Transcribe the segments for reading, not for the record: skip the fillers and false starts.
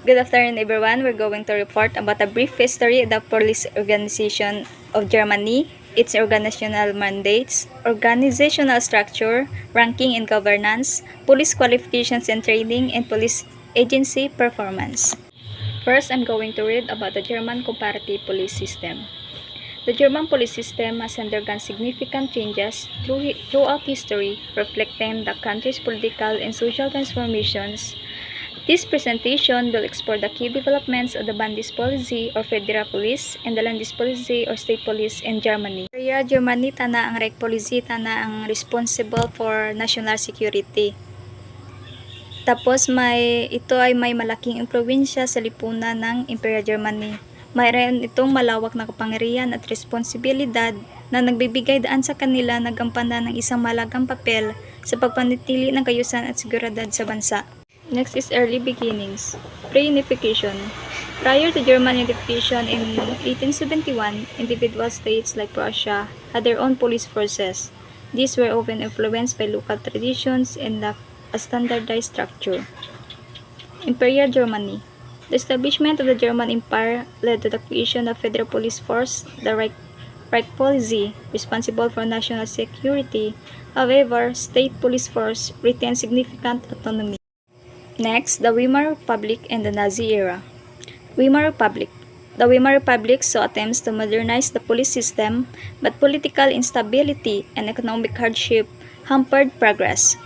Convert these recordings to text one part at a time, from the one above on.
Good afternoon, everyone. We're going to report about a brief history of the police organization of Germany, its organizational mandates, organizational structure, ranking and governance, police qualifications and training, and police agency performance. First, I'm going to read about the German comparative police system. The German police system has undergone significant changes throughout history, reflecting the country's political and social transformations. This presentation will explore the key developments of the Polizei or Federal Police and the Polizei or State Police in Germany. Area Germany tana ang Polizei tana ang responsible for national security. Tapos ito ay may malaking impluwensya sa lipunan ng Imperial Germany. Mayroon itong malawak na kapangyarihan at responsibilidad na nagbibigay daan sa kanila na gampanan ng isang malagang papel sa pagpanatili ng kayusan at seguridad sa bansa. Next is early beginnings. Pre-unification. Prior to German unification in 1871, individual states like Prussia had their own police forces. These were often influenced by local traditions and lacked a standardized structure. Imperial Germany. The establishment of the German Empire led to the creation of Federal Police Force, the Reich Polizei, responsible for national security. However, state police force retained significant autonomy. Next, the Weimar Republic and the Nazi era. Weimar Republic. The Weimar Republic saw attempts to modernize the police system, but political instability and economic hardship hampered progress.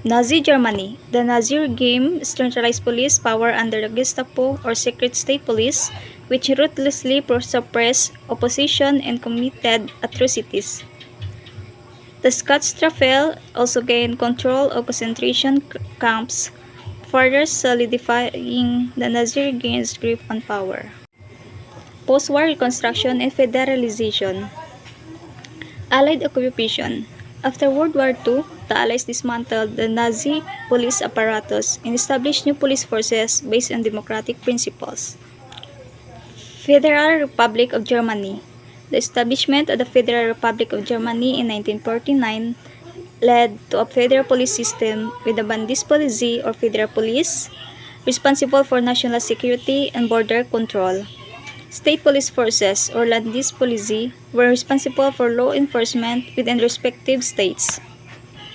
Nazi Germany. The Nazi regime centralized police power under the Gestapo or secret state police, which ruthlessly suppressed opposition and committed atrocities. The Schutzstaffel also gained control of concentration camps, further solidifying the Nazi regime's grip on power. Post-war reconstruction and federalization. Allied occupation. After World War II, the Allies dismantled the Nazi police apparatus and established new police forces based on democratic principles. Federal Republic of Germany. The establishment of the Federal Republic of Germany in 1949 led to a federal police system with the Polizei or Federal Police, responsible for national security and border control. State police forces or Polizei were responsible for law enforcement within respective states.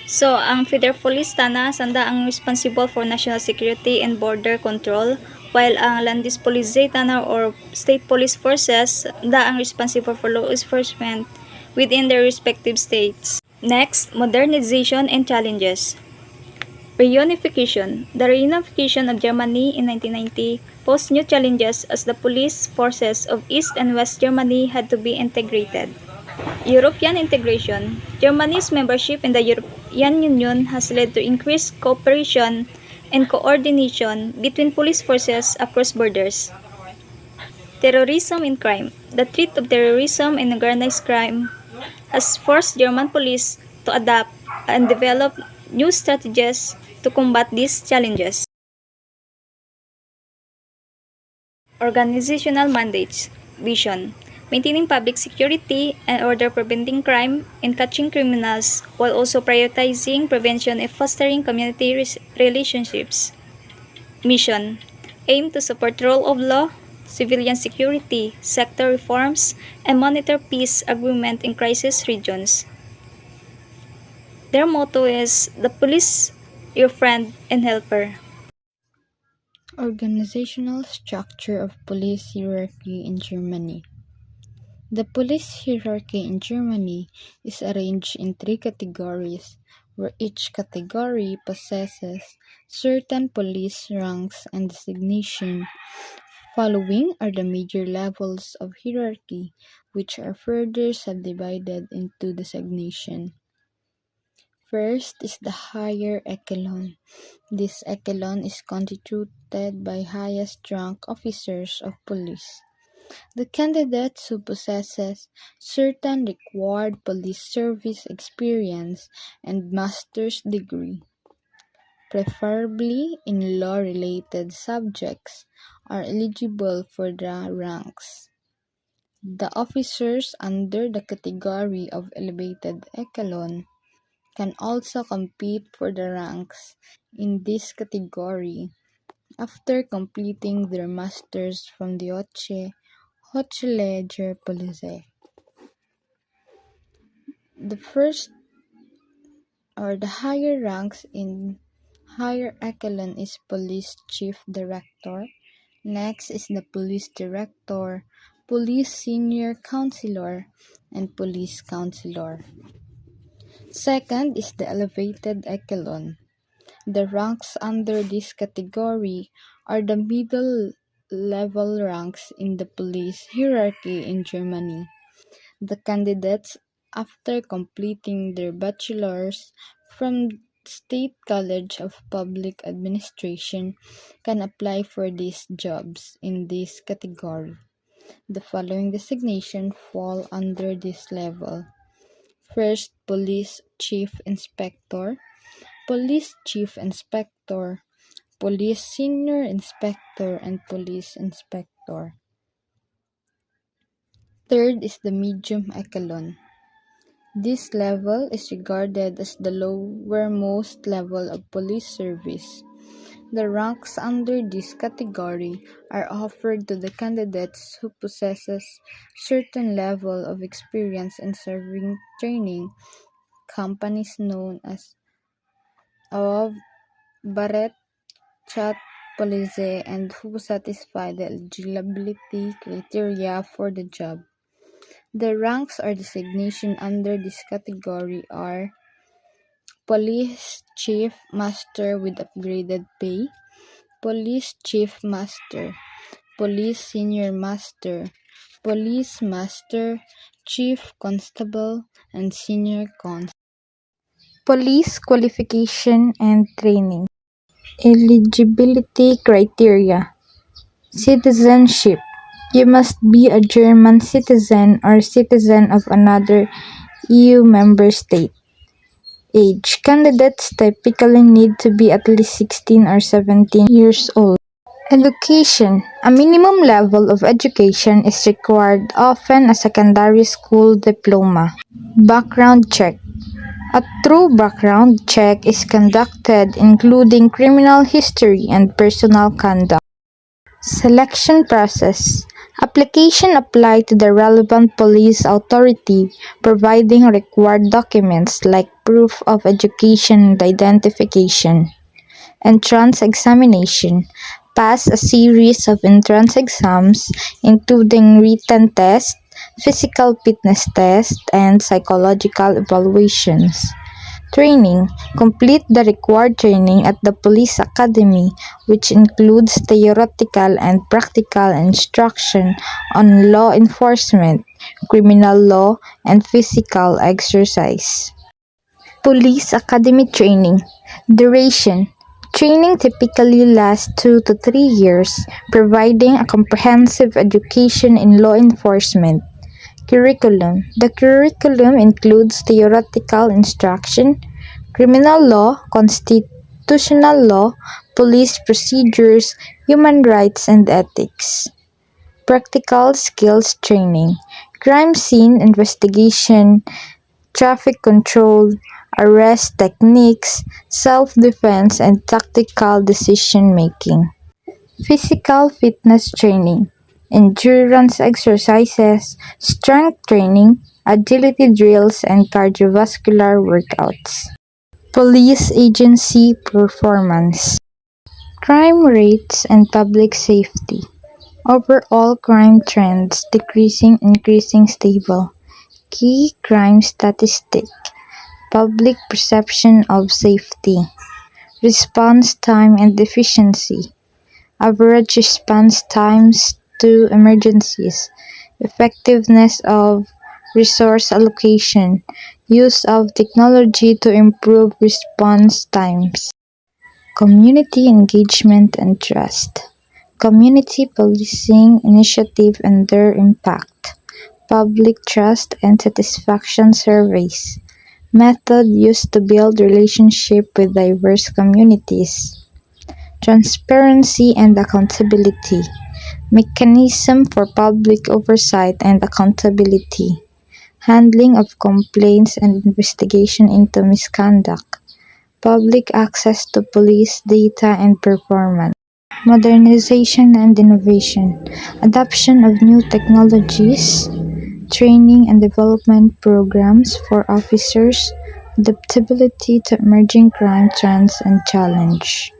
So, ang Federal Police tana sanda ang responsible for national security and border control, while ang Polizei tana or state police forces ang responsible for law enforcement within their respective states. Next, modernization and challenges. Reunification. The reunification of Germany in 1990 posed new challenges as the police forces of East and West Germany had to be integrated. European integration. Germany's membership in the European Union has led to increased cooperation and coordination between police forces across borders. Terrorism and crime. The threat of terrorism and organized crime has forced German police to adapt and develop new strategies to combat these challenges. Organizational mandates. Vision. Maintaining public security and order, preventing crime and catching criminals while also prioritizing prevention and fostering community relationships. Mission. Aim to support rule of law, civilian security, sector reforms, and monitor peace agreement in crisis regions. Their motto is, the police, your friend and helper. Organizational structure of police hierarchy in Germany. The police hierarchy in Germany is arranged in three categories, where each category possesses certain police ranks and designation. Following are the major levels of hierarchy, which are further subdivided into designation. First is the higher echelon. This echelon is constituted by highest rank officers of police. The candidate who possesses certain required police service experience and master's degree, preferably in law-related subjects, are eligible for the ranks. The officers under the category of elevated echelon can also compete for the ranks in this category after completing their masters from the Hochschule Polizei. The first or the higher ranks in higher echelon is Police Chief Director. Next is the Police Director, Police Senior Counselor, and Police Counselor. Second is the elevated echelon. The ranks under this category are the middle level ranks in the police hierarchy in Germany. The candidates, after completing their bachelor's from State College of Public Administration, can apply for these jobs in this category. The following designation fall under this level. First, Police Chief Inspector, Police Chief Inspector, Police Senior Inspector, and Police Inspector. Third is the medium echelon. This level is regarded as the lowermost level of police service. The ranks under this category are offered to the candidates who possesses certain level of experience in serving training, companies known as above Barret Chat Polizei, and who satisfy the eligibility criteria for the job. The ranks or designation under this category are Police Chief Master with upgraded pay, Police Chief Master, Police Senior Master, Police Master, Chief Constable, and Senior Constable. Police Qualification and Training. Eligibility Criteria. Citizenship. You must be a German citizen or citizen of another EU member state. Age. Candidates typically need to be at least 16 or 17 years old. Education. A minimum level of education is required, often a secondary school diploma. Background check. A true background check is conducted, including criminal history and personal conduct. Selection process. Application apply to the relevant police authority, providing required documents like proof of education and identification. Entrance examination. Pass a series of entrance exams, including written test, physical fitness test, and psychological evaluations. Training. Complete the required training at the police academy, which includes theoretical and practical instruction on law enforcement, criminal law, and physical exercise. Police Academy Training. Duration. Training typically lasts 2 to 3 years, providing a comprehensive education in law enforcement. Curriculum. The curriculum includes theoretical instruction, criminal law, constitutional law, police procedures, human rights, and ethics. Practical skills training. Crime scene investigation, traffic control, arrest techniques, self-defense, and tactical decision-making. Physical fitness training, endurance exercises, strength training, agility drills, and cardiovascular workouts. Police agency performance. Crime rates and public safety. Overall crime trends decreasing, increasing, stable. Key crime statistic. Public perception of safety. Response time and efficiency. Average response times to emergencies. Effectiveness of resource allocation. Use of technology to improve response times. Community engagement and trust. Community policing initiative and their impact. Public trust and satisfaction surveys. Method used to build relationship with diverse communities. Transparency and accountability. Mechanism for public oversight and accountability. Handling of complaints and investigation into misconduct. Public access to police data and performance. modernization and innovation, adoption of new technologies, training and development programs for officers, adaptability to emerging crime trends and challenge.